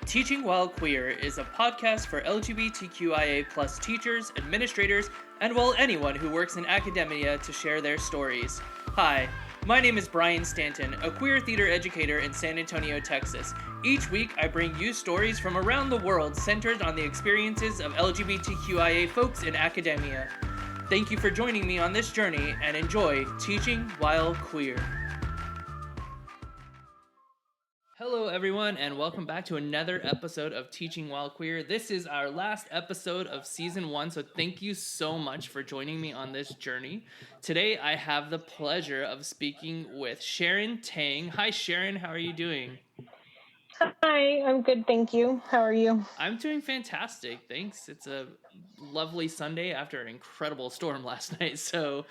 Teaching While Queer is a podcast for LGBTQIA plus teachers, administrators, and well, anyone who works in academia to share their stories. Hi, my name is Brian Stanton, a queer theater educator in San Antonio, Texas. Each week, I bring you stories from around the world centered on the experiences of LGBTQIA folks in academia. Thank you for joining me on this journey, and enjoy Teaching While Queer. Hello everyone, and welcome back to another episode of Teaching While Queer. This is our last episode of season 1, so thank you so much for joining me on this journey. Today I have the pleasure of speaking with Sharon Tang. Hi Sharon, how are you doing? Hi, I'm good, thank you. How are you? I'm doing fantastic, thanks. It's a lovely Sunday after an incredible storm last night, so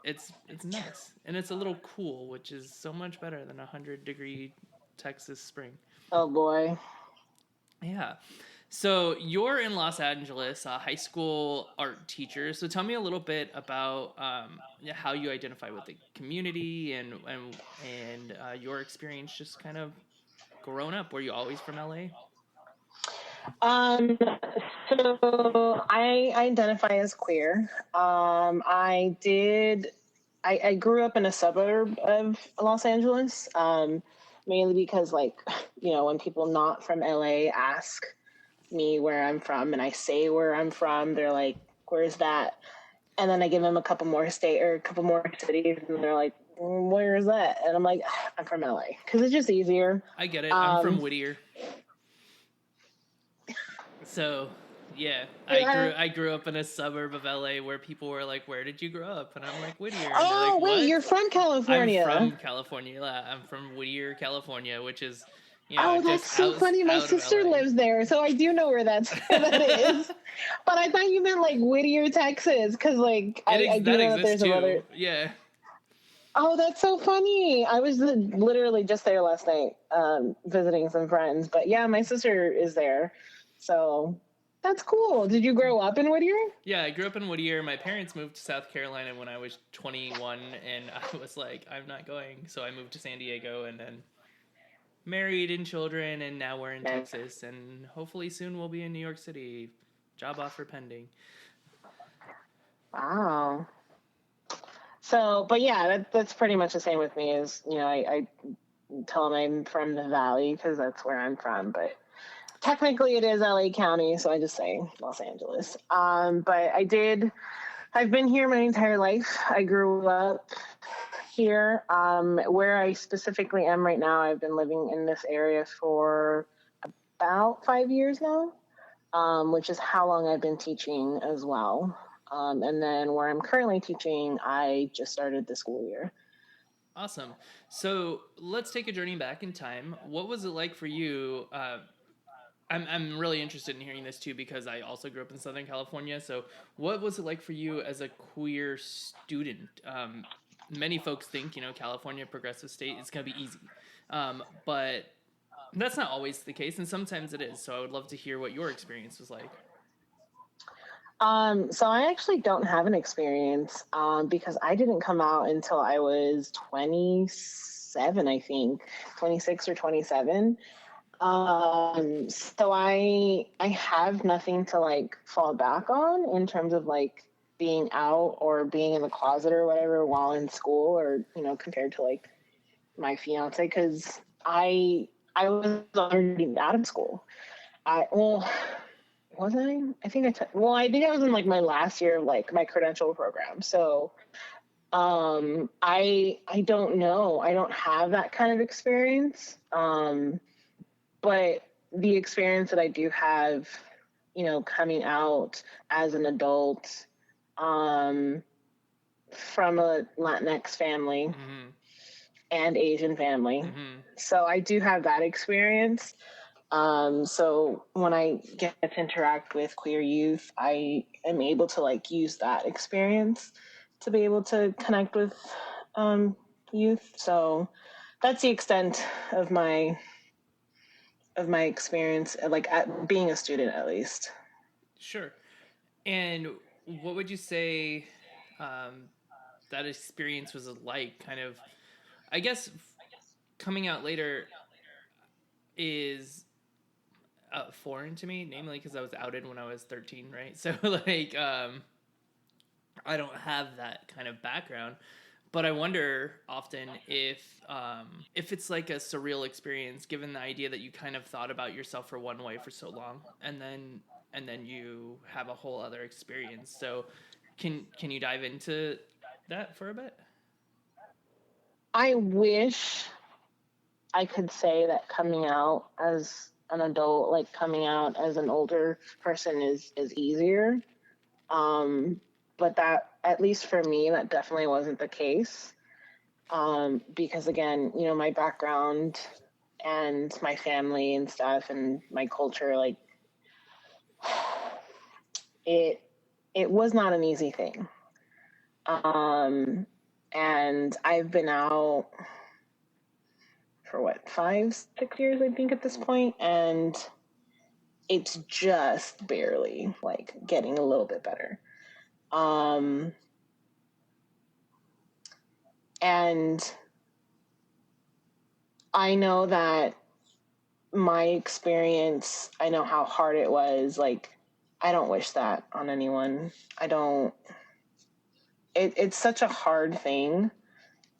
it's nice, and it's a little cool, which is so much better than 100-degree Texas spring. Oh boy. Yeah. So you're in Los Angeles, a high school art teacher. So tell me a little bit about how you identify with the community and your experience just kind of growing up. Were you always from LA? So I identify as queer. I grew up in a suburb of Los Angeles, mainly because, when people not from LA ask me where I'm from and I say where I'm from, they're like, where's that? And then I give them a couple more cities, and they're like, where is that? And I'm like, I'm from LA, because it's just easier. I get it. I'm from Whittier. So, yeah, I grew up in a suburb of LA where people were like, where did you grow up? And I'm like, Whittier. Oh, like, wait, you're from California. I'm from California. I'm from Whittier, California, which is, that's so funny. My sister lives there, so I do know where that is. But I thought you meant like Whittier, Texas, because I do know that there's another. Yeah. Oh, that's so funny. I was literally just there last night, visiting some friends. But yeah, my sister is there. So that's cool. Did you grow up in Whittier? Yeah, I grew up in Whittier. My parents moved to South Carolina when I was 21, and I was like, I'm not going. So I moved to San Diego and then married and children, and now we're in Texas, and hopefully soon we'll be in New York City. Job offer pending. Wow. So, but yeah, that's pretty much the same with me. Is I tell them I'm from the Valley because that's where I'm from, but technically it is LA County, so I just say Los Angeles. But I've been here my entire life. I grew up here. Where I specifically am right now, I've been living in this area for about 5 years now, which is how long I've been teaching as well. And then where I'm currently teaching, I just started the school year. Awesome. So let's take a journey back in time. What was it like for you? I'm really interested in hearing this too, because I also grew up in Southern California. So what was it like for you as a queer student? Many folks think, California, progressive state, it's going to be easy. But that's not always the case, and sometimes it is. So I would love to hear what your experience was like. So I actually don't have an experience, because I didn't come out until I was 27, I think, 26 or 27. So I have nothing to fall back on in terms of being out or being in the closet or whatever while in school, or compared to my fiance, because I was already out of school. Was I? I think I was in my last year of my credential program. So I don't know. I don't have that kind of experience. But the experience that I do have, coming out as an adult, from a Latinx family, mm-hmm. and Asian family. Mm-hmm. So I do have that experience. So when I get to interact with queer youth, I am able to use that experience to be able to connect with youth. So that's the extent of my experience, at being a student, at least. Sure. And what would you say that experience was like? Kind of, I guess, coming out later is foreign to me, namely because I was outed when I was 13, right? So like I don't have that kind of background. But I wonder often if it's like a surreal experience, given the idea that you kind of thought about yourself for one way for so long, and then you have a whole other experience. So, can you dive into that for a bit? I wish I could say that coming out as an adult, like coming out as an older person, is easier. But that, at least for me, that definitely wasn't the case. Because again, my background and my family and stuff and my culture, like it it was not an easy thing. And I've been out for what, 5, 6 years, I think, at this point, and it's just barely like getting a little bit better. And I know that my experience, I know how hard it was. Like, I don't wish that on anyone. I don't. It's such a hard thing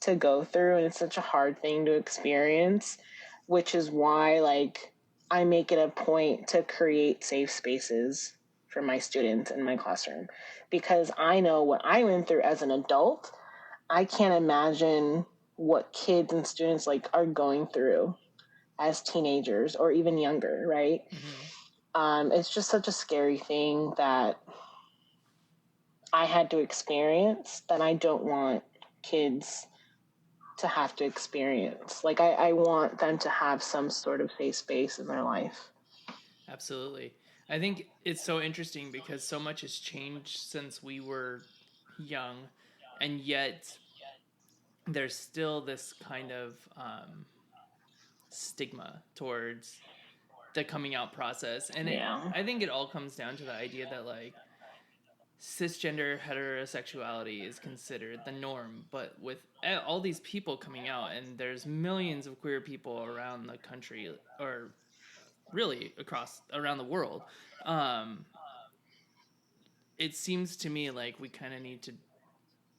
to go through, and it's such a hard thing to experience, which is why, like, I make it a point to create safe spaces for my students in my classroom, because I know what I went through as an adult. I can't imagine what kids and students like are going through as teenagers or even younger, right? It's just such a scary thing that I had to experience that I don't want kids to have to experience. Like, I want them to have some sort of safe space in their life. Absolutely. I think it's so interesting because so much has changed since we were young, and yet there's still this kind of stigma towards the coming out process. And Yeah. I think it all comes down to the idea that, like, cisgender heterosexuality is considered the norm, but with all these people coming out, and there's millions of queer people around the country, or really around the world, it seems to me like we kind of need to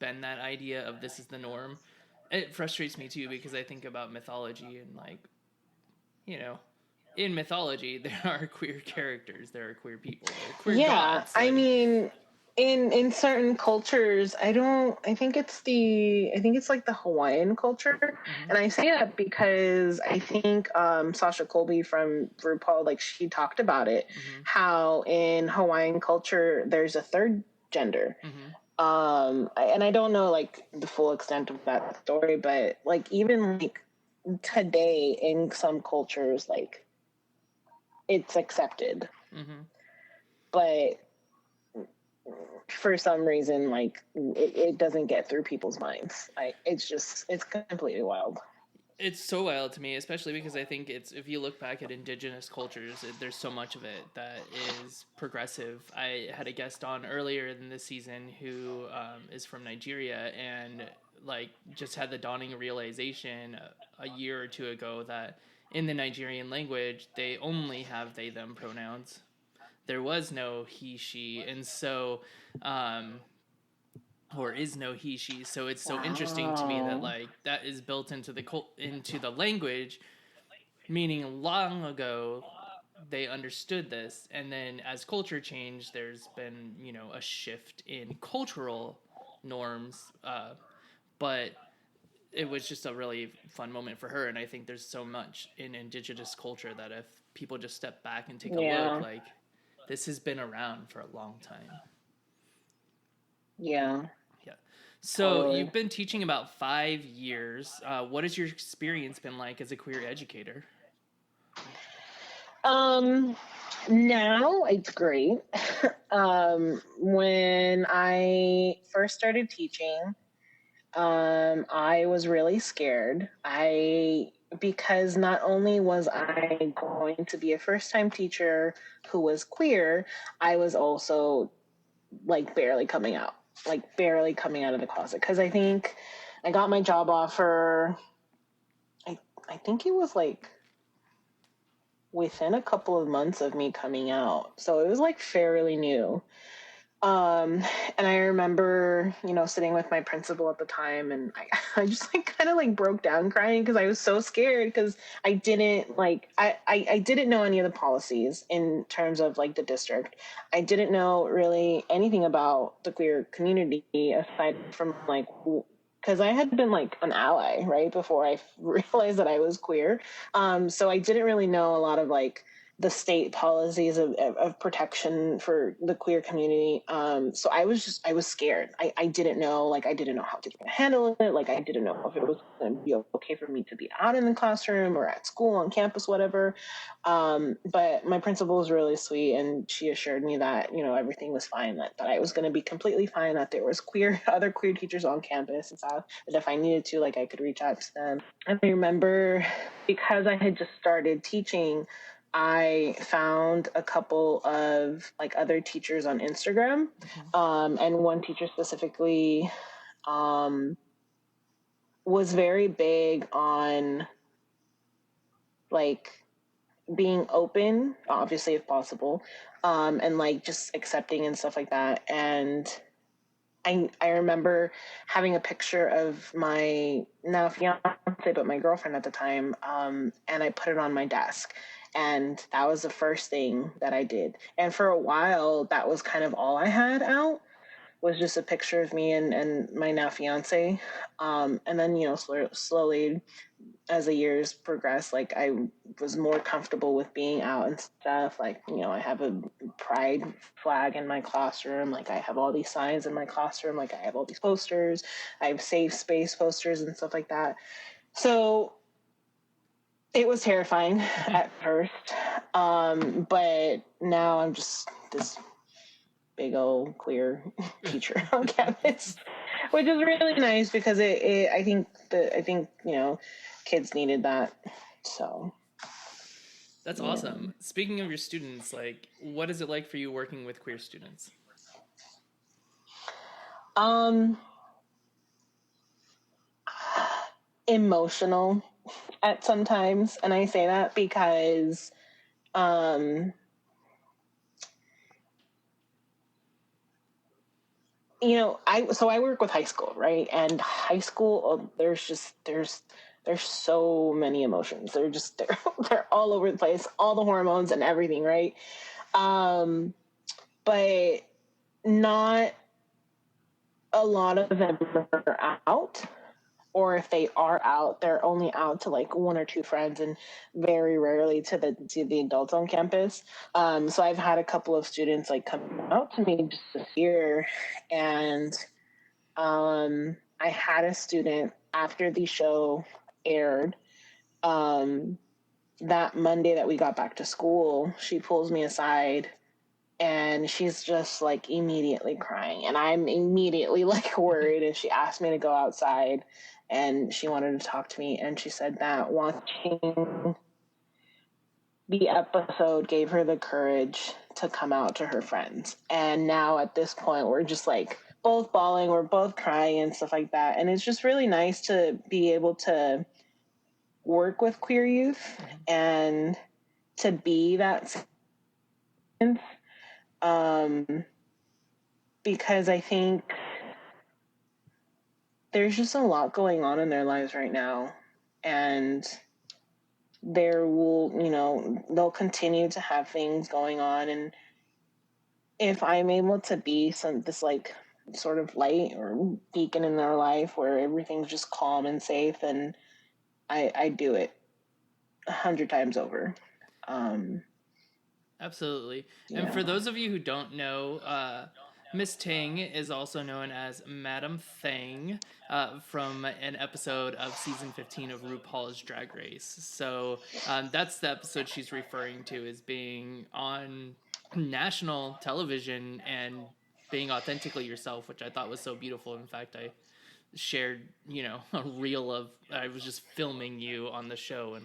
bend that idea of this is the norm. It frustrates me too, because I think about mythology, and, like, you know, in mythology there are queer characters, there are queer people, there are queer gods. I mean, in certain cultures, I think it's like the Hawaiian culture. And I say that because I think Sasha Colby from RuPaul, like, she talked about it, how in Hawaiian culture there's a third gender. And I don't know, like, the full extent of that story, but, like, even like today in some cultures, like, it's accepted. But for some reason, like, it doesn't get through people's minds. It's completely wild. It's so wild to me, especially because I think if you look back at indigenous cultures, there's so much of it that is progressive. I had a guest on earlier in this season who is from Nigeria, and, like, just had the dawning realization a year or two ago that in the Nigerian language, they only have they, them pronouns. There was no he, she, and so or is no he, she. So it's so interesting to me that, like, that is built into the language, meaning long ago they understood this, and then as culture changed, there's been, a shift in cultural norms, but it was just a really fun moment for her. And I think there's so much in indigenous culture that if people just step back and take a look, like, this has been around for a long time. Yeah. So You've been teaching about 5 years. What has your experience been like as a queer educator? Now it's great. When I first started teaching, I was really scared. Because not only was I going to be a first-time teacher who was queer, I was also, like, barely coming out of the closet. Because I think I got my job offer, I think it was like within a couple of months of me coming out. So it was like fairly new. And I remember, sitting with my principal at the time, and I just like kind of like broke down crying because I was so scared because I didn't like I didn't know any of the policies in terms of like the district. I didn't know really anything about the queer community aside from like because I had been like an ally right before I realized that I was queer. So I didn't really know a lot of like the state policies of protection for the queer community. So I was scared. I didn't know, like, I didn't know how to handle it. Like, I didn't know if it was going to be okay for me to be out in the classroom or at school, on campus, whatever. But my principal was really sweet, and she assured me that, everything was fine, that I was going to be completely fine, that there was other queer teachers on campus and stuff, that if I needed to, like, I could reach out to them. And I remember, because I had just started teaching, I found a couple of like other teachers on Instagram, and one teacher specifically was very big on like being open, obviously if possible, and like just accepting and stuff like that. And I remember having a picture of my now fiance, but my girlfriend at the time, and I put it on my desk. And that was the first thing that I did. And for a while, that was kind of all I had out, was just a picture of me and my now fiance. And then, slowly as the years progressed, like I was more comfortable with being out and stuff. Like, I have a pride flag in my classroom. Like I have all these signs in my classroom. Like I have all these posters. I have safe space posters and stuff like that. So it was terrifying at first. But now I'm just this big old queer teacher on campus, which is really nice because I think kids needed that. So that's awesome. Speaking of your students, like, what is it like for you working with queer students? Emotional at sometimes, and I say that because I work with high school, right? And high school, there's so many emotions. They're all over the place, all the hormones and everything, right? But not a lot of them are out, or if they are out, they're only out to like one or two friends, and very rarely to the adults on campus. So I've had a couple of students like come out to me just this year, and I had a student after the show aired. That Monday that we got back to school, she pulls me aside and she's just like immediately crying, and I'm immediately like worried, and she asked me to go outside and she wanted to talk to me, and she said that watching the episode gave her the courage to come out to her friends. And now at this point we're just like both bawling, we're both crying and stuff like that, and it's just really nice to be able to work with queer youth and to be that sense. Because I think there's just a lot going on in their lives right now, and they'll continue to have things going on. And if I'm able to be this like sort of light or beacon in their life where everything's just calm and safe, then I do it 100 times over. Absolutely. And for those of you who don't know, Miss Tang is also known as Madam Thang from an episode of season 15 of RuPaul's Drag Race. So that's the episode she's referring to as being on national television and being authentically yourself, which I thought was so beautiful. In fact, I shared, a reel of, I was just filming you on the show and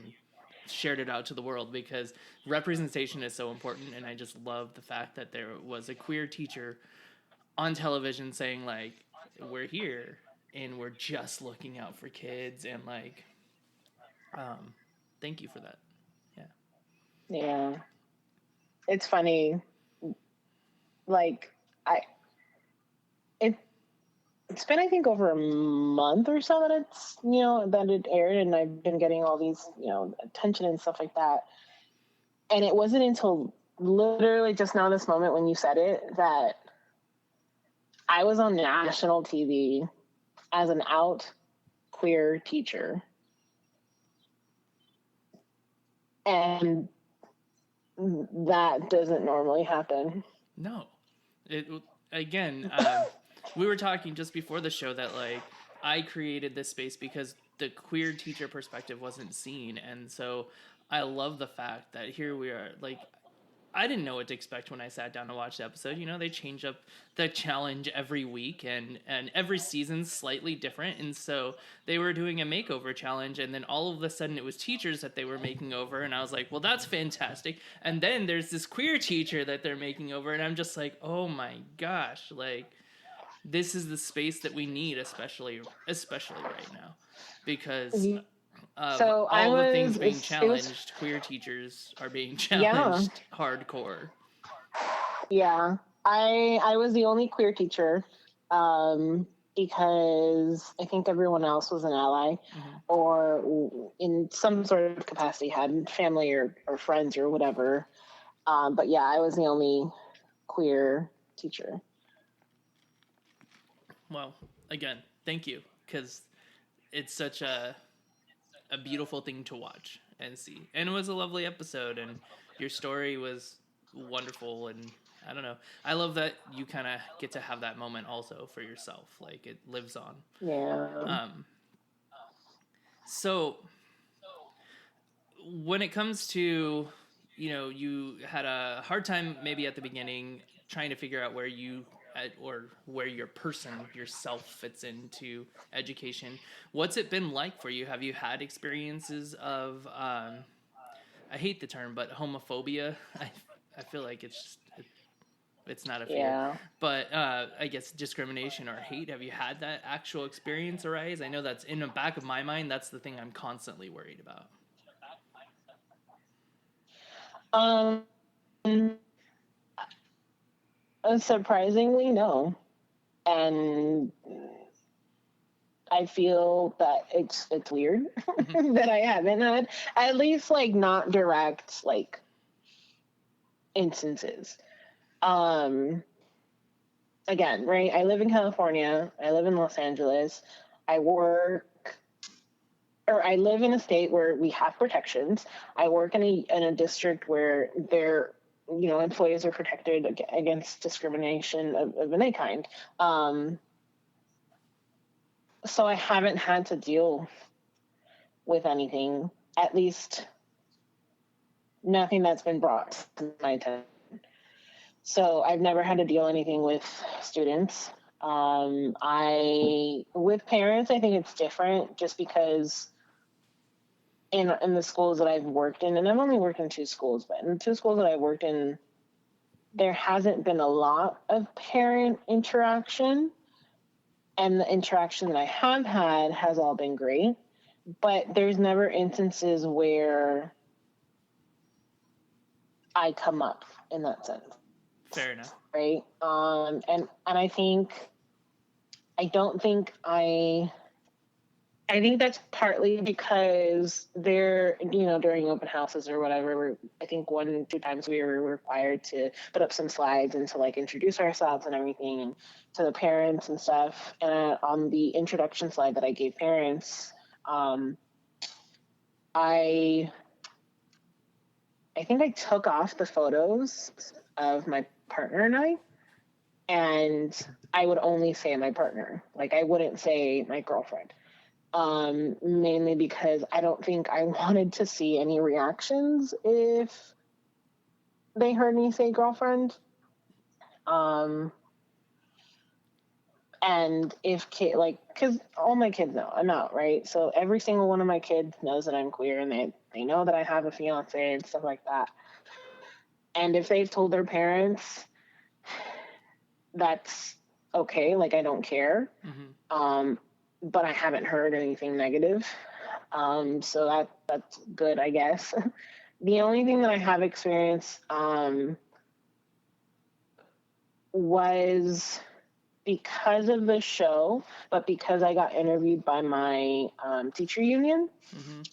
shared it out to the world because representation is so important. And I just love the fact that there was a queer teacher on television saying like, we're here and we're just looking out for kids, and like, thank you for that. Yeah. Yeah. It's funny. Like, I, it, it's been, I think, over a month or so that that it aired, and I've been getting all these, attention and stuff like that. And it wasn't until literally just now, this moment when you said it, that I was on national TV as an out queer teacher. And that doesn't normally happen. No. Again, we were talking just before the show that, like, I created this space because the queer teacher perspective wasn't seen. And so I love the fact that here we are. Like, I didn't know what to expect when I sat down to watch the episode. They change up the challenge every week, and every season's slightly different. And so they were doing a makeover challenge, and then all of a sudden it was teachers that they were making over. And I was like, well, that's fantastic. And then there's this queer teacher that they're making over. And I'm just like, oh my gosh, like, this is the space that we need, especially right now. Because so all the things being challenged, queer teachers are being challenged hardcore. Yeah, I was the only queer teacher, because I think everyone else was an ally, or in some sort of capacity had family or friends or whatever. But yeah, I was the only queer teacher. Well, again, thank you, because it's such a beautiful thing to watch and see. And it was a lovely episode, and your story was wonderful. And I don't know, I love that you kind of get to have that moment also for yourself. Like, it lives on. Yeah. So when it comes to, you had a hard time maybe at the beginning trying to figure out where where your person, yourself, fits into education. What's it been like for you? Have you had experiences of, I hate the term, but homophobia? I feel like it's not a fear, but I guess discrimination or hate. Have you had that actual experience arise? I know that's in the back of my mind. That's the thing I'm constantly worried about. Surprisingly, no. And I feel that it's weird that I haven't had, at least, like, not direct, like, instances. Again, right, I live in California, I live in Los Angeles, I live in a state where we have protections. I work in a district where employees are protected against discrimination of any kind. So I haven't had to deal with anything, at least nothing that's been brought to my attention. So I've never had to deal anything with students. With parents, I think it's different, just because in the schools that I've worked in, and I've only worked in 2 schools, but in the 2 schools that I worked in, there hasn't been a lot of parent interaction, and the interaction that I have had has all been great, but there's never instances where I come up in that sense. Fair enough. Right. And I think that's partly because they're, during open houses or whatever, I think 1-2 times we were required to put up some slides and to, like, introduce ourselves and everything, and to the parents and stuff. And on the introduction slide that I gave parents, I think I took off the photos of my partner and I would only say my partner. Like, I wouldn't say my girlfriend. Mainly because I don't think I wanted to see any reactions if they heard me say girlfriend. And if because all my kids know I'm out, right? So every single one of my kids knows that I'm queer, and they know that I have a fiance and stuff like that. And if they've told their parents, that's okay. Like, I don't care. But I haven't heard anything negative. So that's good, I guess. The only thing that I have experienced was because of the show, but because I got interviewed by my teacher union,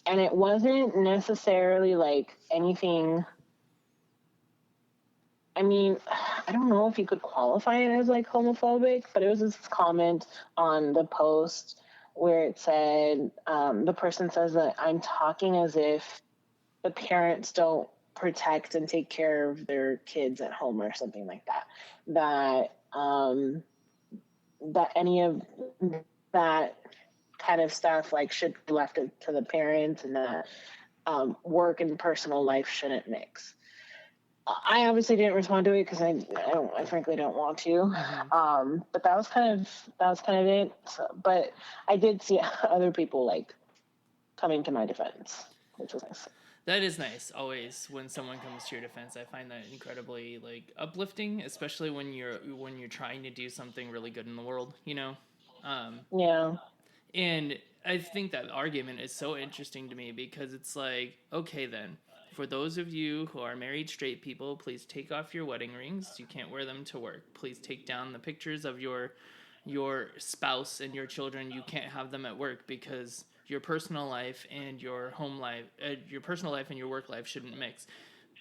and it wasn't necessarily like anything. I mean, I don't know if you could qualify it as like homophobic, but it was this comment on the post where it said, the person says that I'm talking as if the parents don't protect and take care of their kids at home or something like that. That any of that kind of stuff like should be left to the parents, and that work and personal life shouldn't mix. I obviously didn't respond to it because I frankly don't want to. But that was kind of it. So, but I did see other people like coming to my defense, which was nice. That is nice. Always when someone comes to your defense, I find that incredibly like uplifting, especially when you're trying to do something really good in the world, you know? Yeah. And I think that argument is so interesting to me because it's like, okay, then for those of you who are married straight people, please take off your wedding rings. You can't wear them to work. Please take down the pictures of your spouse and your children. You can't have them at work because your personal life and your home life, your personal life and your work life shouldn't mix.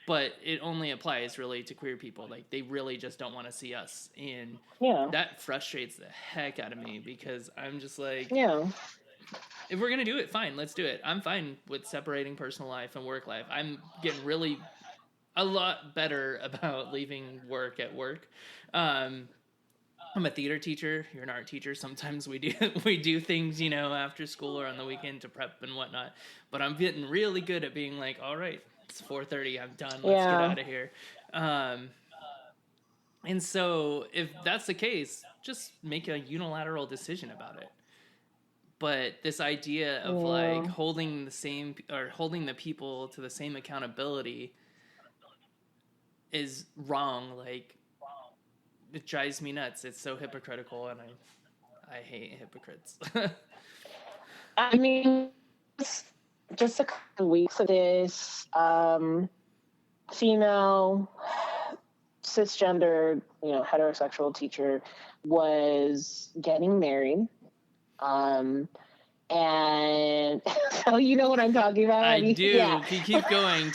But it only applies really to queer people. Like, they really just don't want to see us. And that frustrates the heck out of me because I'm just like, if we're going to do it, fine, let's do it. I'm fine with separating personal life and work life. I'm getting really a lot better about leaving work at work. I'm a theater teacher. You're an art teacher. Sometimes we do things, you know, after school or on the weekend to prep and whatnot. But I'm getting really good at being like, all right, it's 4:30. I'm done. Let's get out of here. And so if that's the case, just make a unilateral decision about it. But this idea of like holding the people to the same accountability is wrong. Like, it drives me nuts. It's so hypocritical, and I hate hypocrites. I mean, just a couple of weeks of this, female, cisgender, you know, heterosexual teacher was getting married. And so you know what I'm talking about. I do. Yeah. You keep going.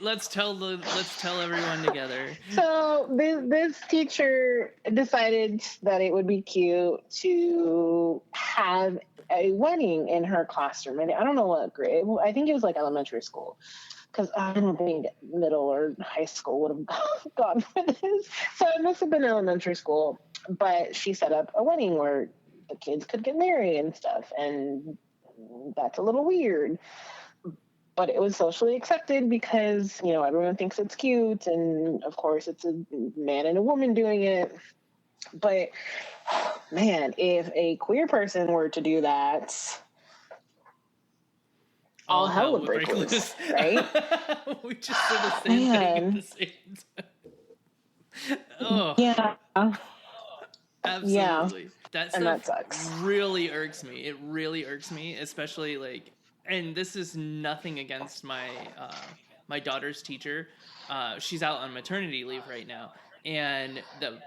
Let's tell everyone together. So this teacher decided that it would be cute to have a wedding in her classroom, and I don't know what grade. I think it was like elementary school, because I don't think middle or high school would have gone for this. So it must have been elementary school. But she set up a wedding where the kids could get married and stuff, and that's a little weird, but it was socially accepted because, you know, everyone thinks it's cute, and of course it's a man and a woman doing it. But man, if a queer person were to do that, all hell would break loose, right? We just did the same thing at the same time. Oh yeah, absolutely. That sucks. Really irks me. It really irks me, especially like, and this is nothing against my my daughter's teacher. She's out on maternity leave right now, and the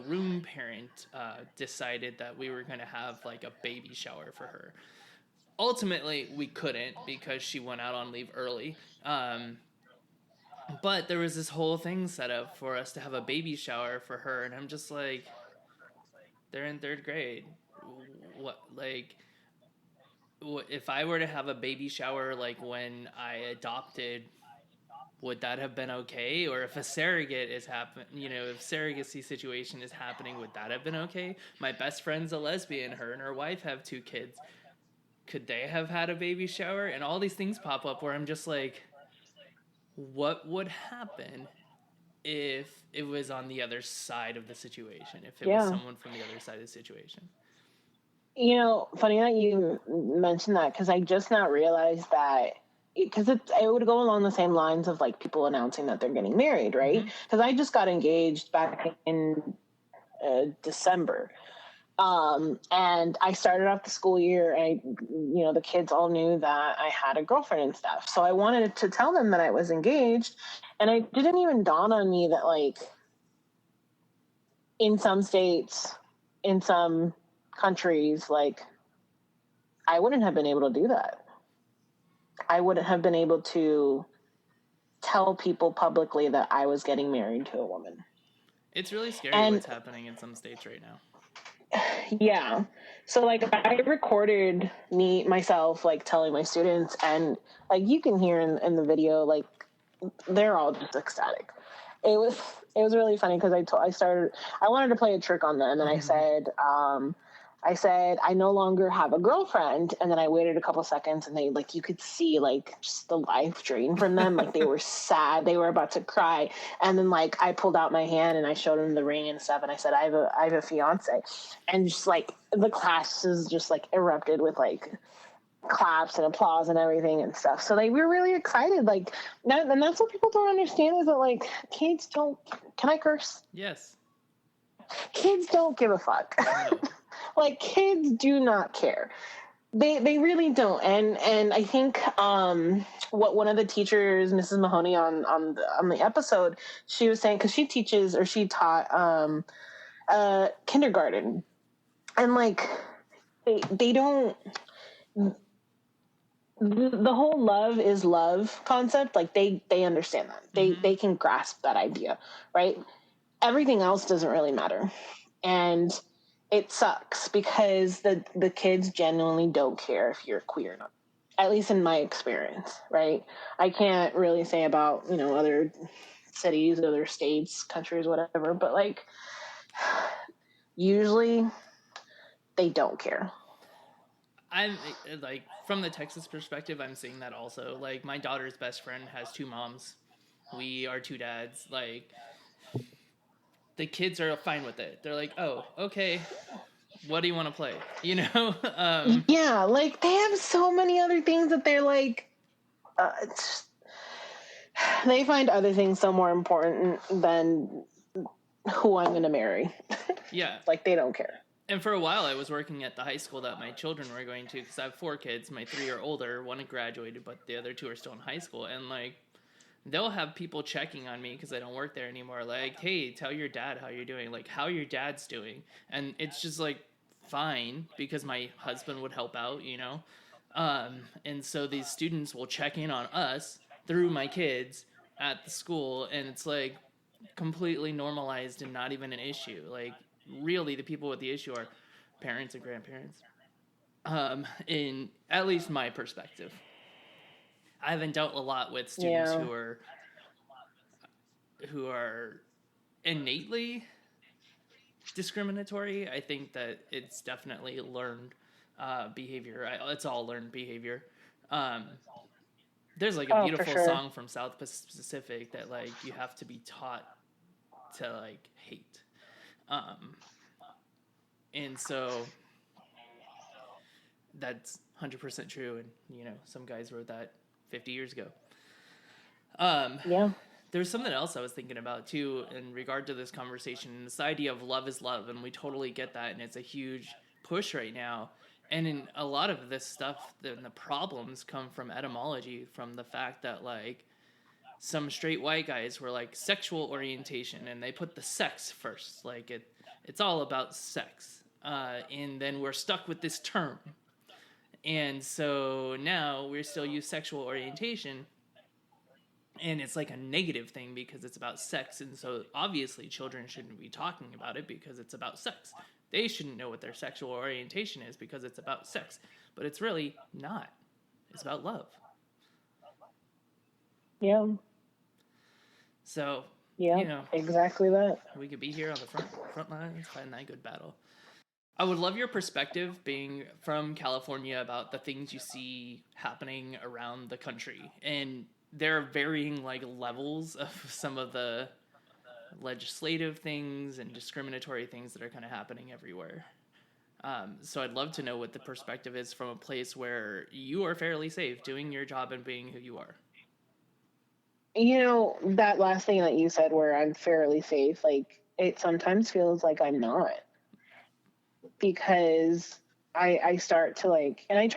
room parent, decided that we were going to have like a baby shower for her. Ultimately, we couldn't because she went out on leave early. But there was this whole thing set up for us to have a baby shower for her, and I'm just like, they're in 3rd grade. What if I were to have a baby shower like when I adopted? Would that have been okay? Or if a surrogate is if surrogacy situation is happening, would that have been okay? My best friend's a lesbian. Her and her wife have 2 kids. Could they have had a baby shower? And all these things pop up where I'm just like, what would happen if it was on the other side of the situation? If it was someone from the other side of the situation? You know, funny that you mentioned that, because I just now realized that, because it would go along the same lines of like people announcing that they're getting married, right? Because I just got engaged back in December, And I started off the school year, and the kids all knew that I had a girlfriend and stuff. So I wanted to tell them that I was engaged, and it didn't even dawn on me that, like, in some states, in some countries, like, I wouldn't have been able to do that. I wouldn't have been able to tell people publicly that I was getting married to a woman. It's really scary what's happening in some states right now. Yeah. So, like, I recorded myself, like, telling my students, and, like, you can hear in the video, like, they're all just ecstatic. It was really funny because I wanted to play a trick on them, and I said, I no longer have a girlfriend. And then I waited a couple seconds, and they, like, you could see, like, just the life drain from them. Like, they were sad. They were about to cry. And then, like, I pulled out my hand and I showed them the ring and stuff. And I said, I have a fiance. And just, like, the classes just, like, erupted with, like, claps and applause and everything and stuff. So, like, we were really excited. Like, and that's what people don't understand, is that, like, kids don't, can I curse? Yes. Kids don't give a fuck. No. Like, kids do not care. They really don't. And I think what one of the teachers, Mrs. Mahoney, on the episode, she was saying, because she taught kindergarten, and, like, they don't, the whole love is love concept, like, they understand that. They can grasp that idea, right? Everything else doesn't really matter. And it sucks because the kids genuinely don't care if you're queer or not, at least in my experience, right? I can't really say about, other cities, other states, countries, whatever, but, like, usually they don't care. I'm, like, from the Texas perspective, I'm seeing that also. Like, my daughter's best friend has 2 moms. We are 2 dads. Like, the kids are fine with it. They're like, oh, okay, what do you want to play? Yeah, like, they have so many other things that they're like, they find other things so more important than who I'm going to marry. Yeah. Like, they don't care. And for a while, I was working at the high school that my children were going to, because I have 4 kids. My 3 are older. 1 graduated, but the other 2 are still in high school. And, like, they'll have people checking on me because I don't work there anymore. Like, hey, tell your dad how you're doing. Like, how your dad's doing. And it's just, like, fine, because my husband would help out, and so these students will check in on us through my kids at the school, and it's, like, completely normalized and not even an issue. Like, really, the people with the issue are parents and grandparents, in at least my perspective. I haven't dealt a lot with students who are innately discriminatory. I think that it's definitely learned behavior. It's all learned behavior. There's, like, a beautiful song from South Pacific that, like, you have to be taught to, like, hate. And so that's 100% true. And, some guys wrote that 50 years ago. Yeah. There's something else I was thinking about, too, in regard to this conversation. This idea of love is love, and we totally get that, and it's a huge push right now. And in a lot of this stuff, the problems come from etymology, from the fact that, like, some straight white guys were like, sexual orientation, and they put the sex first. Like, it's all about sex. And then we're stuck with this term. And so now we still use sexual orientation, and it's like a negative thing because it's about sex. And so obviously children shouldn't be talking about it because it's about sex. They shouldn't know what their sexual orientation is because it's about sex. But it's really not. It's about love. Yeah. So, yeah, exactly that. We could be here on the front lines fighting that good battle. I would love your perspective, being from California, about the things you see happening around the country. And there are varying, like, levels of some of the legislative things and discriminatory things that are kind of happening everywhere. So I'd love to know what the perspective is from a place where you are fairly safe doing your job and being who you are. That last thing that you said, where I'm fairly safe, like, it sometimes feels like I'm not. because I start to like, and I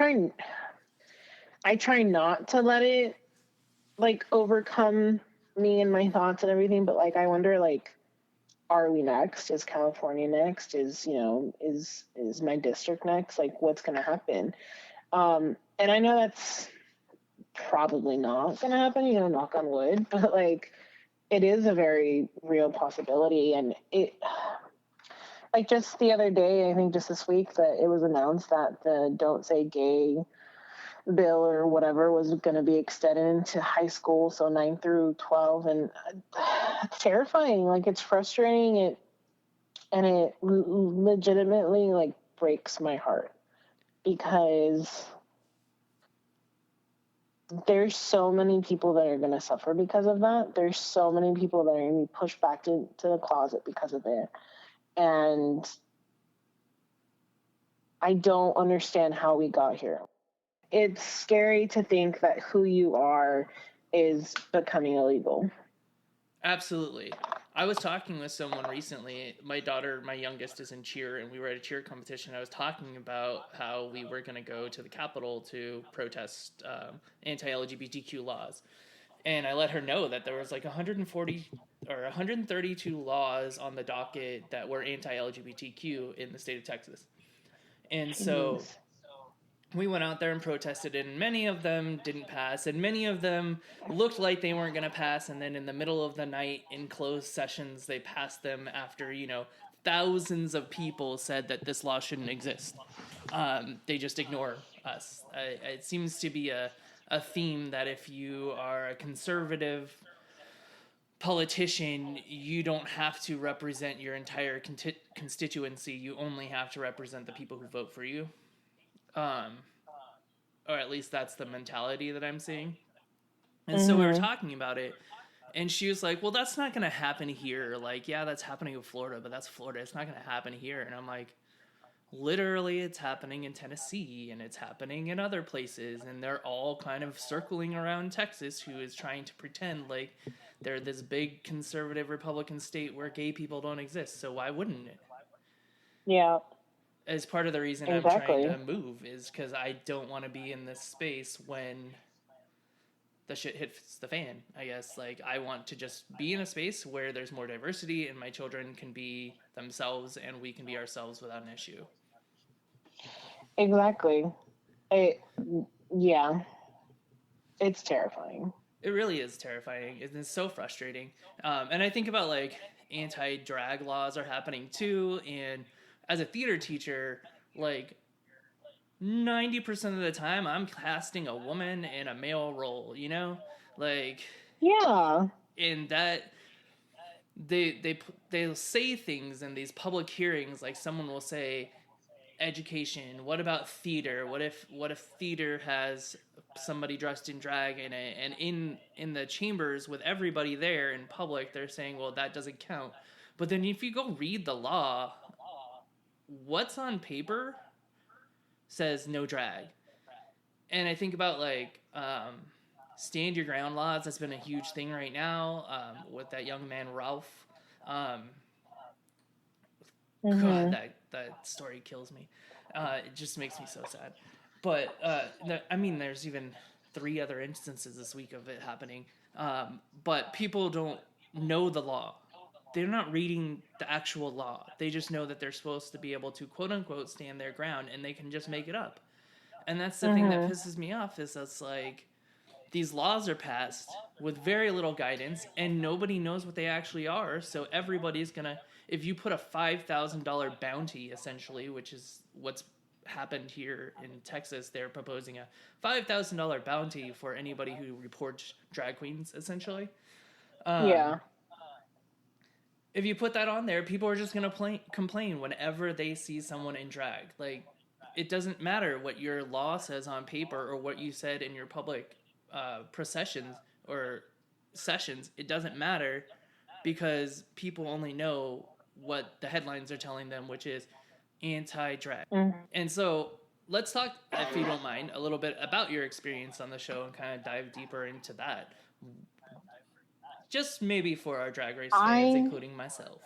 try not to let it like overcome me and my thoughts and everything, but like I wonder, like, are we next? Is California next? Is, you know, is my district next? Like, what's going to happen? And I know that's probably not going to happen, you know, knock on wood, but like it is a very real possibility. And it, like, just the other day, I think just this week, that it was announced that the Don't Say Gay bill or whatever was going to be extended into high school, so 9 through 12. And it's terrifying. Like, it's frustrating. It legitimately like breaks my heart, because there's so many people that are going to suffer because of that. There's so many people that are going to be pushed back to the closet because of it. And I don't understand how we got here. It's scary to think that who you are is becoming illegal. Absolutely. I was talking with someone recently. My daughter, my youngest, is in cheer, and we were at a cheer competition. I was talking about how we were going to go to the Capitol to protest anti-LGBTQ laws. And I let her know that there was like 140 or 132 laws on the docket that were anti-LGBTQ in the state of Texas. And so we went out there and protested, and many of them didn't pass, and many of them looked like they weren't going to pass, and then in the middle of the night in closed sessions they passed them after, you know, thousands of people said that this law shouldn't exist. They just ignore us. It seems to be a theme that if you are a conservative politician, you don't have to represent your entire constituency. You only have to represent the people who vote for you. Or at least that's the mentality that I'm seeing. And so we were talking about it, and she was like, well, that's not going to happen here. Like, yeah, that's happening in Florida, but that's Florida. It's not going to happen here. And I'm like, literally, it's happening in Tennessee, and it's happening in other places, and they're all kind of circling around Texas, who is trying to pretend like they're this big conservative Republican state where gay people don't exist. So why wouldn't it? Yeah. As part of the reason Exactly. I'm trying to move is because I don't want to be in this space when the shit hits the fan, I guess. Like, I want to just be in a space where there's more diversity and my children can be themselves and we can be ourselves without an issue. Exactly. Yeah. It's terrifying. It really is terrifying. It's so frustrating. And I think about, like, anti-drag laws are happening too, and as a theater teacher, like, 90% of the time I'm casting a woman in a male role, you know? Like, yeah. And that they'll say things in these public hearings, like someone will say, education, what about theater? What if theater has somebody dressed in drag in it? And in the chambers with everybody there in public, they're saying, well, that doesn't count. But then if you go read the law, what's on paper says no drag. And I think about, like, stand your ground laws. That's been a huge thing right now, with that young man Ralph. God, that story kills me. It just makes me so sad. But I mean, there's even 3 other instances this week of it happening. But people don't know the law. They're not reading the actual law. They just know that they're supposed to be able to, quote unquote, stand their ground, and they can just make it up. And that's the thing that pisses me off, is that's like, these laws are passed with very little guidance, and nobody knows what they actually are. So everybody's gonna, if you put a $5,000 bounty, essentially, which is what's happened here in Texas, they're proposing a $5,000 bounty for anybody who reports drag queens, essentially. Yeah. If you put that on there, people are just gonna complain whenever they see someone in drag. Like, it doesn't matter what your law says on paper or what you said in your public processions or sessions. It doesn't matter, because people only know what the headlines are telling them, which is anti-drag. And so let's talk, if you don't mind, a little bit about your experience on the show and kind of dive deeper into that. Just maybe for our Drag Race fans, including myself.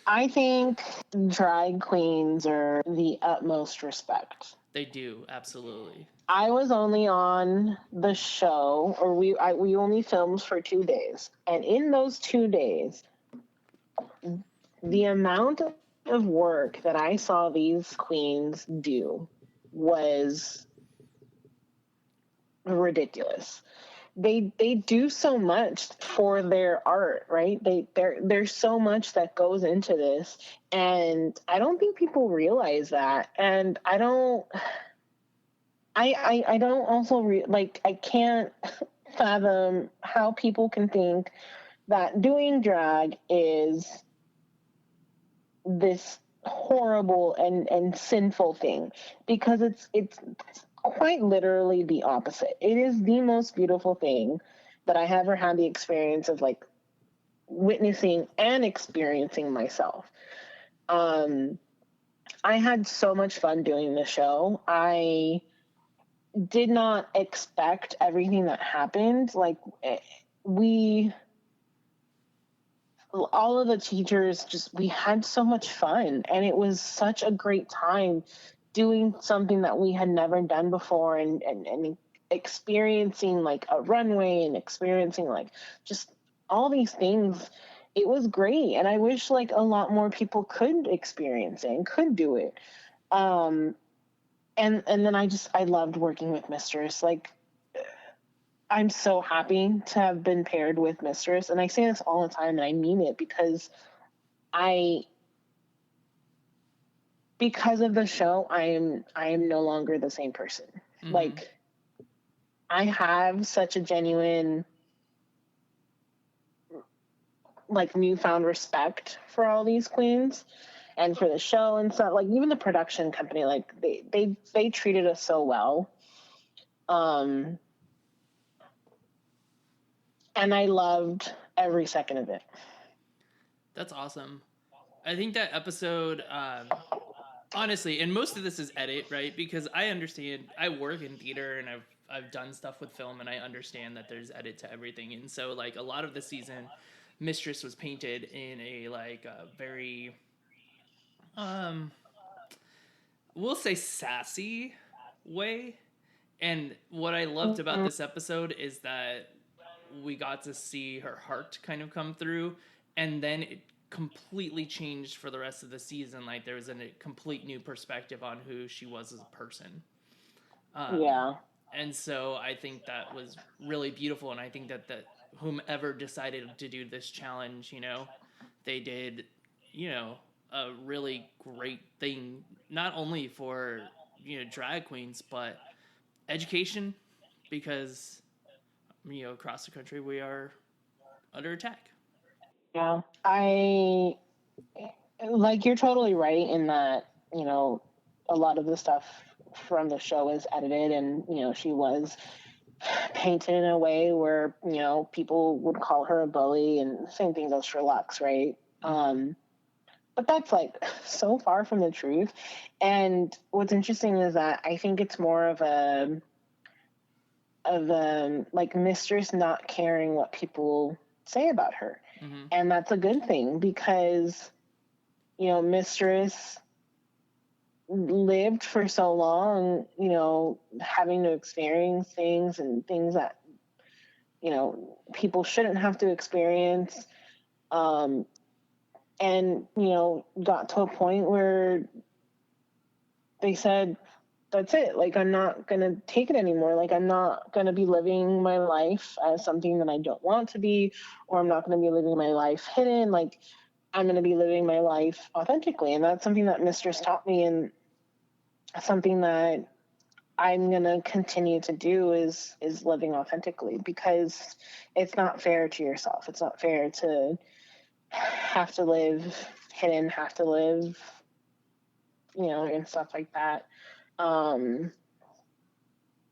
I think drag queens are the utmost respect. They do, absolutely. I was only on the show, or we only filmed for 2 days, and in those 2 days, the amount of work that I saw these queens do was ridiculous. They do so much for their art, right? There's so much that goes into this, and I don't think people realize that. And I don't also like, I can't fathom how people can think that doing drag is this horrible and sinful thing, because it's quite literally the opposite. It is the most beautiful thing that I ever had the experience of, like, witnessing and experiencing myself. I had so much fun doing the show. I did not expect everything that happened. Like, all of the teachers, we had so much fun, and it was such a great time doing something that we had never done before, and experiencing, like, a runway, and experiencing, like, just all these things. It was great, and I wish, like, a lot more people could experience it and could do it. And then I loved working with Mistress. Like, I'm so happy to have been paired with Mistress, and I say this all the time, and I mean it, because of the show, I am no longer the same person. Mm-hmm. Like, I have such a genuine, like, newfound respect for all these queens and for the show and stuff. Like, even the production company, like, they treated us so well. And I loved every second of it. That's awesome. I think that episode, honestly, and most of this is edit, right? Because I understand, I work in theater, and I've done stuff with film, and I understand that there's edit to everything. And so, like, a lot of the season, Mistress was painted in a, like, a very, we'll say, sassy way. And what I loved about this episode is that we got to see her heart kind of come through, and then it completely changed for the rest of the season. Like, there was a complete new perspective on who she was as a person. Yeah. And so I think that was really beautiful, and I think that whomever decided to do this challenge, you know, they did, you know, a really great thing, not only for, you know, drag queens, but education, because, you know, across the country we are under attack. Yeah, like, you're totally right in that, you know, a lot of the stuff from the show is edited, and, you know, she was painted in a way where, you know, people would call her a bully, and same thing goes for Lux, right? But that's, like, so far from the truth. And what's interesting is that I think it's more of a like, Mistress not caring what people say about her. Mm-hmm. And that's a good thing, because, you know, Mistress lived for so long, you know, having to experience things, and things that, you know, people shouldn't have to experience. And, you know, got to a point where they said, that's it. Like, I'm not going to take it anymore. Like, I'm not going to be living my life as something that I don't want to be, or I'm not going to be living my life hidden. Like, I'm going to be living my life authentically. And that's something that Mistress taught me, and something that I'm going to continue to do is living authentically, because it's not fair to yourself. It's not fair to have to live hidden, have to live, you know, and stuff like that.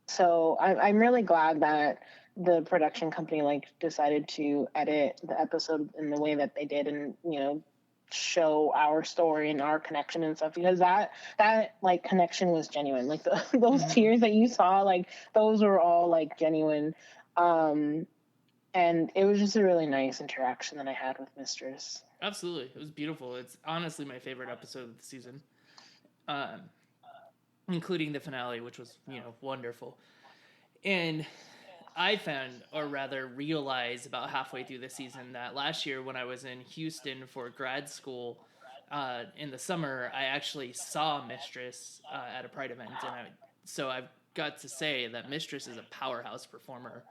So I'm really glad that the production company, like, decided to edit the episode in the way that they did, and, you know, show our story and our connection and stuff, because that like, connection was genuine. Like, those tears that you saw, like, those were all, like, genuine. And it was just a really nice interaction that I had with Mistress. Absolutely. It was beautiful. It's honestly my favorite episode of the season, um, including the finale, which was, wonderful. And I found, or rather realized about halfway through the season, that last year when I was in Houston for grad school in the summer, I actually saw Mistress at a Pride event. So I've got to say that Mistress is a powerhouse performer.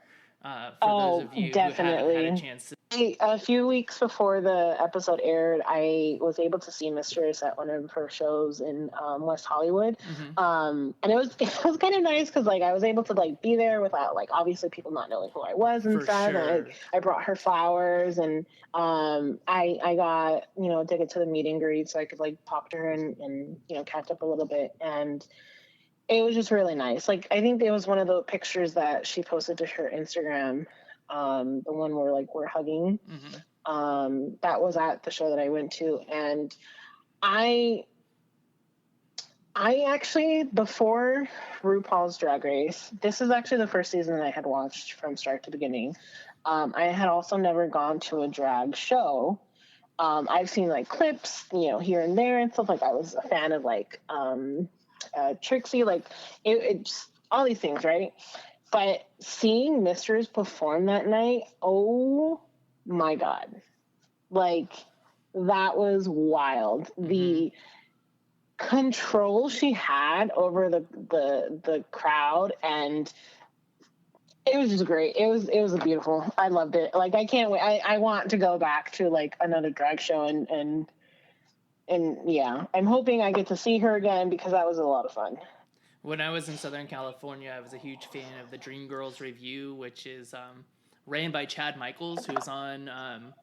For those Oh, of you who haven't had a definitely. chance to. A few weeks before the episode aired, I was able to see Mistress at one of her shows in West Hollywood, Mm-hmm. and it was kind of nice because like I was able to like be there without like obviously people not knowing who I was and For stuff. sure. And I brought her flowers, and I got a ticket to the meet and greet so I could like talk to her and catch up a little bit. And it was just really nice. Like I think it was one of the pictures that she posted to her Instagram, the one where like we're hugging. Mm-hmm. That was at the show that I went to, and I actually, before RuPaul's Drag Race, this is actually the first season that I had watched from start to beginning. I had also never gone to a drag show. I've seen like clips, here and there and stuff. Like I was a fan of like Trixie, like it just, all these things, right? But seeing Mistress perform that night, oh my God, like that was wild. Mm-hmm. The control she had over the crowd, and it was just great. It was beautiful. I loved it. Like I can't wait. I want to go back to like another drag show and yeah, I'm hoping I get to see her again because that was a lot of fun. When I was in Southern California, I was a huge fan of the Dreamgirls Review, which is ran by Chad Michaels, who's on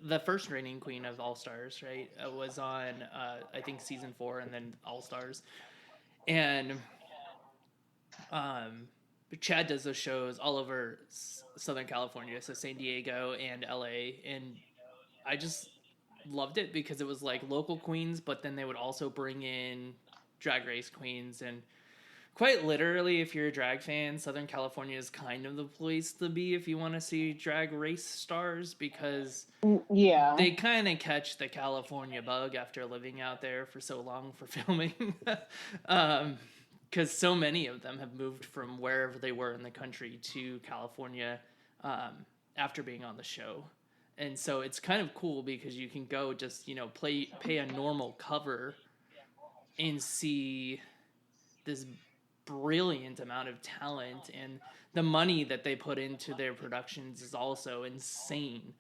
the first reigning queen of All Stars, right? It was on, I think, season 4 and then All Stars. And Chad does those shows all over Southern California, so San Diego and LA. And I just loved it because it was like local queens, but then they would also bring in drag race queens. And quite literally, if you're a drag fan, Southern California is kind of the place to be if you want to see drag race stars, because Yeah, they kind of catch the California bug after living out there for so long for filming. Because so many of them have moved from wherever they were in the country to California after being on the show. And so it's kind of cool because you can go just, pay a normal cover and see this brilliant amount of talent, and the money that they put into their productions is also insane.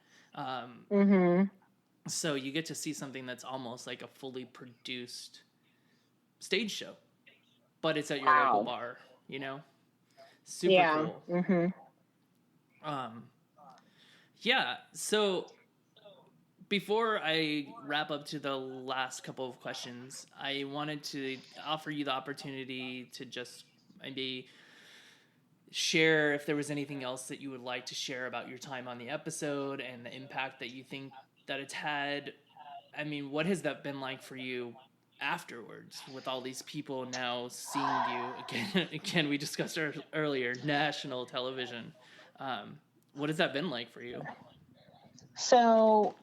So you get to see something that's almost like a fully produced stage show, but it's at your local bar, super cool. Yeah, so before I wrap up to the last couple of questions, I wanted to offer you the opportunity to just maybe share if there was anything else that you would like to share about your time on the episode and the impact that you think that it's had. I mean, what has that been like for you afterwards with all these people now seeing you again we discussed earlier, national television? What has that been like for you? So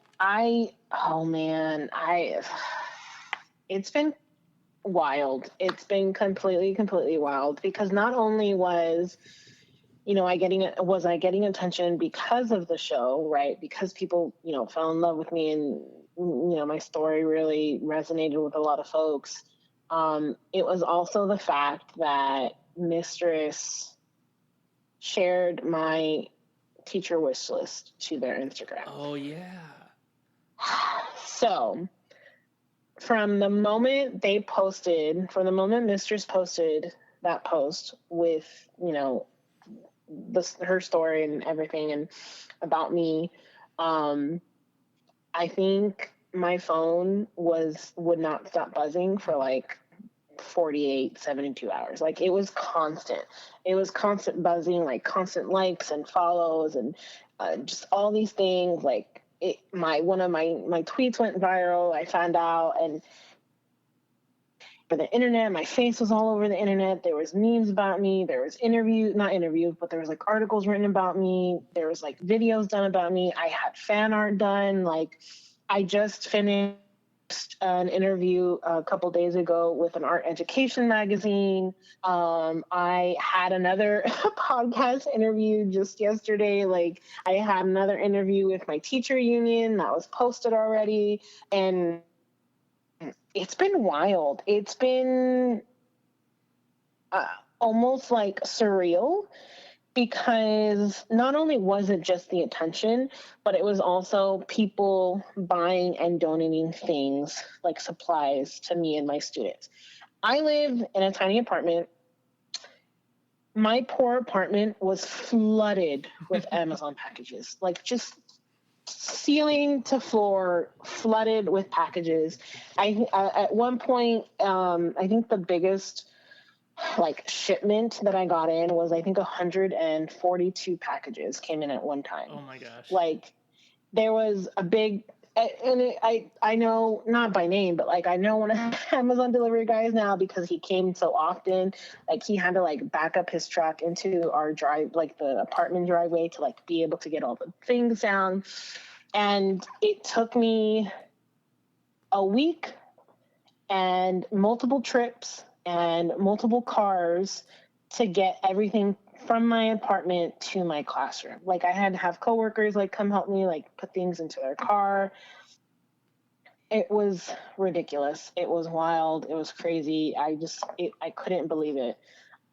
it's been wild. It's been completely wild because not only was I getting attention because of the show, right? Because people, fell in love with me and, my story really resonated with a lot of folks. It was also the fact that Mistress shared my teacher wish list to their Instagram. Oh, yeah. So from the moment Mistress posted that post with, her story and everything and about me, I think my phone would not stop buzzing for like 72 hours. Like it was constant buzzing, like constant likes and follows and just all these things. Like one of my tweets went viral, I found out, and for the internet, my face was all over the internet. There was memes about me. There was not interviews, but there was like articles written about me. There was like videos done about me. I had fan art done. Like I just finished an interview a couple days ago with an art education magazine. I had another podcast interview just yesterday. Like, I had another interview with my teacher union that was posted already. And it's been wild. It's been almost like surreal, because not only was it just the attention, but it was also people buying and donating things like supplies to me and my students. I live in a tiny apartment. My poor apartment was flooded with Amazon packages, like just ceiling to floor, flooded with packages. At one point, I think the biggest like shipment that I got in was, I think, 142 packages came in at one time. Oh my gosh. Like, there was a big, and I know, not by name, but like I know one of the Amazon delivery guys now, because he came so often. Like, he had to like back up his truck into our drive, like the apartment driveway, to like be able to get all the things down. And it took me a week and multiple trips and multiple cars to get everything from my apartment to my classroom. Like, I had to have coworkers like come help me like put things into their car. It was ridiculous. It was wild. It was crazy. I couldn't believe it.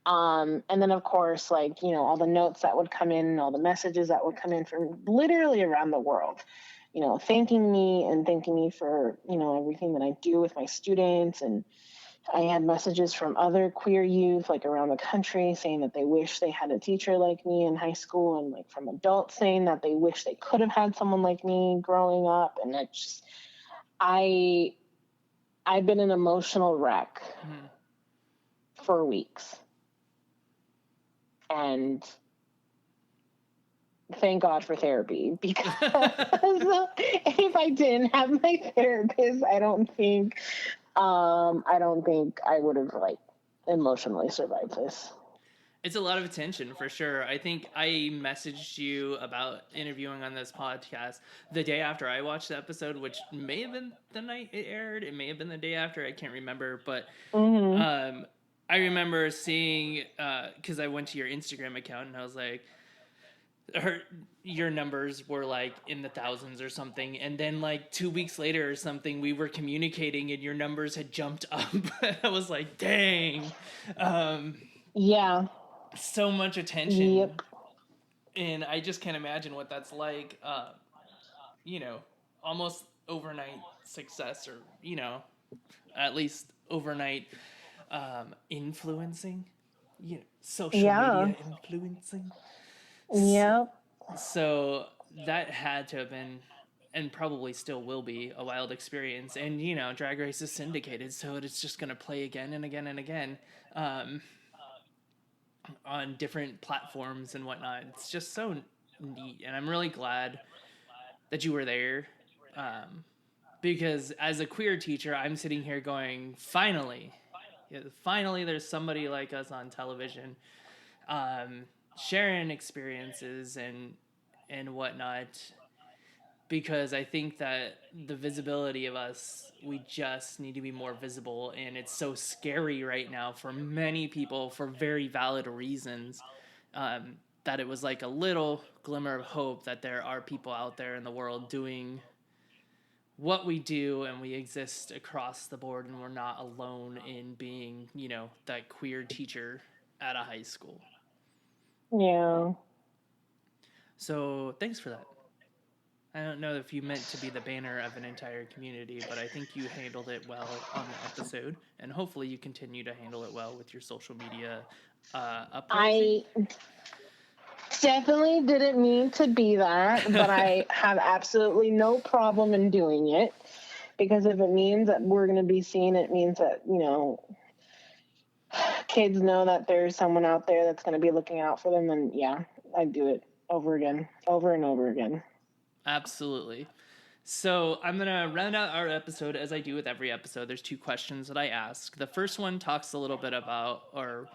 And then, of course, like, you know, all the notes that would come in, all the messages that would come in from literally around the world, you know, thanking me for, you know, everything that I do with my students. And I had messages from other queer youth like around the country saying that they wish they had a teacher like me in high school, and like from adults saying that they wish they could have had someone like me growing up. And it's just, I've been an emotional wreck for weeks. And thank God for therapy, because if I didn't have my therapist, I don't think I would have like emotionally survived this. It's a lot of attention, for sure. I think I messaged you about interviewing on this podcast the day after I watched the episode, which may have been the night it aired. It may have been the day after. I can't remember. But I remember seeing, because I went to your Instagram account and I was like, your numbers were like in the thousands or something, and then like 2 weeks later or something, we were communicating and your numbers had jumped up. I was like, dang. Yeah, so much attention. Yep. And I just can't imagine what that's like. You know, almost overnight success, or, you know, at least overnight influencing, you know, social media influencing. Yep. So that had to have been, and probably still will be, a wild experience. And, you know, Drag Race is syndicated, so it's just going to play again and again and again on different platforms and whatnot. It's just so neat. And I'm really glad that you were there, because as a queer teacher, I'm sitting here going, finally there's somebody like us on television, sharing experiences and whatnot, because I think that the visibility of us, we just need to be more visible. And it's so scary right now for many people, for very valid reasons, that it was like a little glimmer of hope that there are people out there in the world doing what we do, and we exist across the board, and we're not alone in being, you know, that queer teacher at a high school. Yeah. So thanks for that. I don't know if you meant to be the banner of an entire community, but I think you handled it well on the episode, and hopefully you continue to handle it well with your social media uprising. I definitely didn't mean to be that, but I have absolutely no problem in doing it, because if it means that we're going to be seen, it means that, you know, kids know that there's someone out there that's going to be looking out for them. And yeah, I do it over and over again. Absolutely. So I'm going to round out our episode as I do with every episode. There's 2 questions that I ask. The first one talks a little bit about, or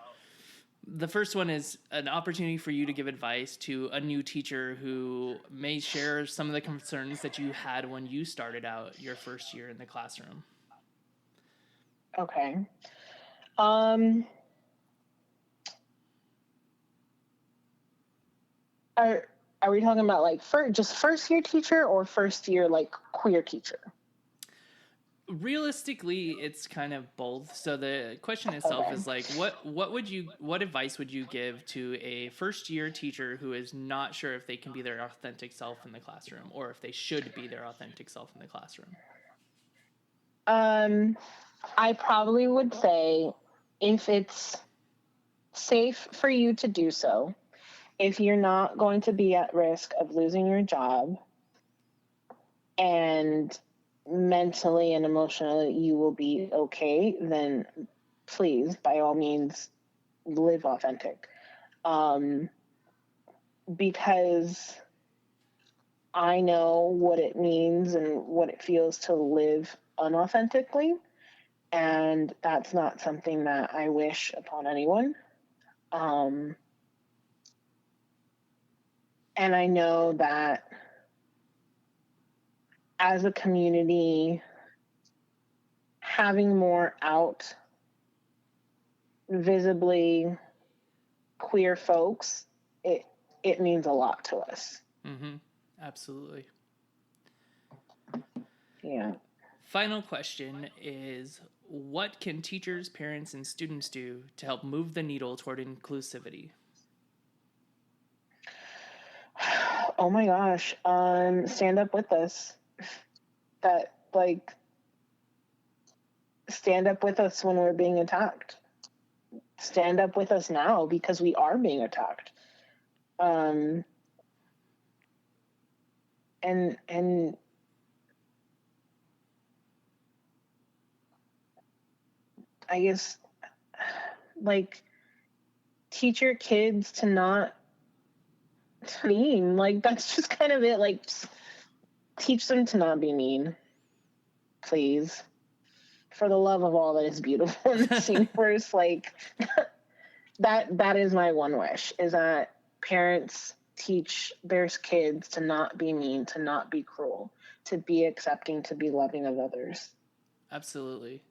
The first one is an opportunity for you to give advice to a new teacher who may share some of the concerns that you had when you started out your first year in the classroom. Okay. Are we talking about like just first year teacher or first year like queer teacher? Realistically, it's kind of both. So the question itself is like, what advice would you give to a first year teacher who is not sure if they can be their authentic self in the classroom, or if they should be their authentic self in the classroom? I probably would say, if it's safe for you to do so, if you're not going to be at risk of losing your job, and mentally and emotionally you will be okay, then please, by all means, live authentic. Because I know what it means and what it feels to live unauthentically, and that's not something that I wish upon anyone. And I know that as a community, having more out visibly queer folks, it means a lot to us. Mm-hmm. Absolutely. Yeah. Final question is, what can teachers, parents, and students do to help move the needle toward inclusivity? Oh my gosh. Stand up with us. Stand up with us when we're being attacked. Stand up with us now, because we are being attacked. And I guess, like, teach your kids to not mean. Like, that's just kind of it. Like, teach them to not be mean, please, for the love of all that is beautiful in this universe. Like, that is my one wish, is that parents teach their kids to not be mean, to not be cruel, to be accepting, to be loving of others. Absolutely.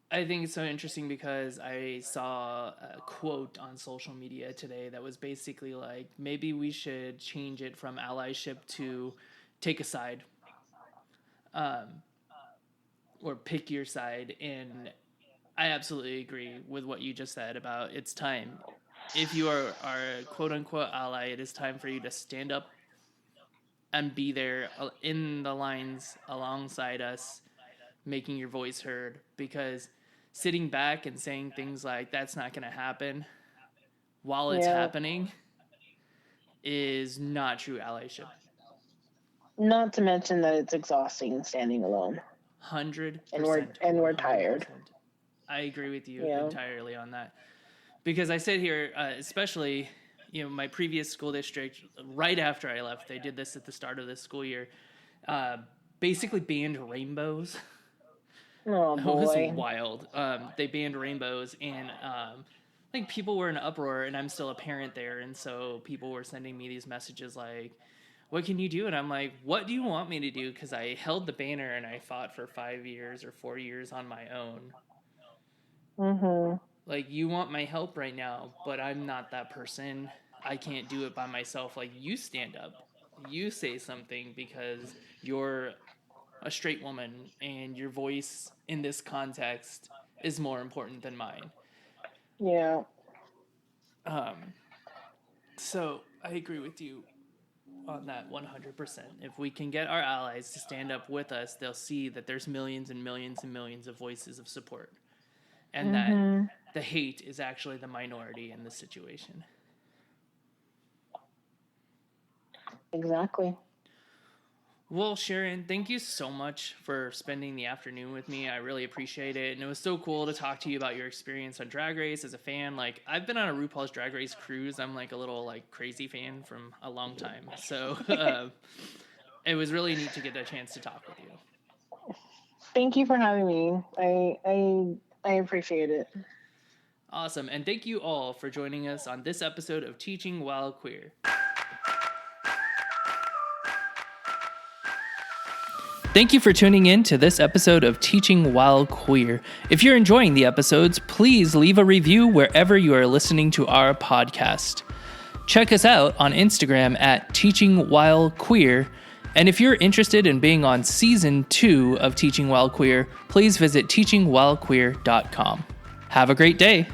I think it's so interesting because I saw a quote on social media today that was basically like, maybe we should change it from allyship to take a side, or pick your side. And I absolutely agree with what you just said about it's time. If you are our quote unquote ally, it is time for you to stand up and be there in the lines alongside us, making your voice heard. Because sitting back and saying things like that's not going to happen while it's happening is not true allyship. Not to mention that it's exhausting standing alone. 100%. And we're tired. I agree with you entirely on that. Because I sit here, especially, my previous school district, right after I left, they did this at the start of this school year, basically banned rainbows. Oh, boy. It was wild. They banned rainbows, and I think people were in uproar, and I'm still a parent there, and so people were sending me these messages like, what can you do? And I'm like, what do you want me to do? Because I held the banner and I fought for 5 years or 4 years on my own. Mm-hmm. Like, you want my help right now, but I'm not that person. I can't do it by myself. Like, you stand up. You say something, because you're a straight woman and your voice in this context is more important than mine. Yeah. So I agree with you on that 100%. If we can get our allies to stand up with us, they'll see that there's millions and millions and millions of voices of support, and that the hate is actually the minority in this situation. Exactly. Well, Sharon, thank you so much for spending the afternoon with me. I really appreciate it. And it was so cool to talk to you about your experience on Drag Race as a fan. Like, I've been on a RuPaul's Drag Race cruise. I'm like a little like crazy fan from a long time. So it was really neat to get a chance to talk with you. Thank you for having me. I appreciate it. Awesome. And thank you all for joining us on this episode of Teaching While Queer. Thank you for tuning in to this episode of Teaching While Queer. If you're enjoying the episodes, please leave a review wherever you are listening to our podcast. Check us out on Instagram at Teaching While Queer. And if you're interested in being on Season 2 of Teaching While Queer, please visit teachingwhilequeer.com. Have a great day.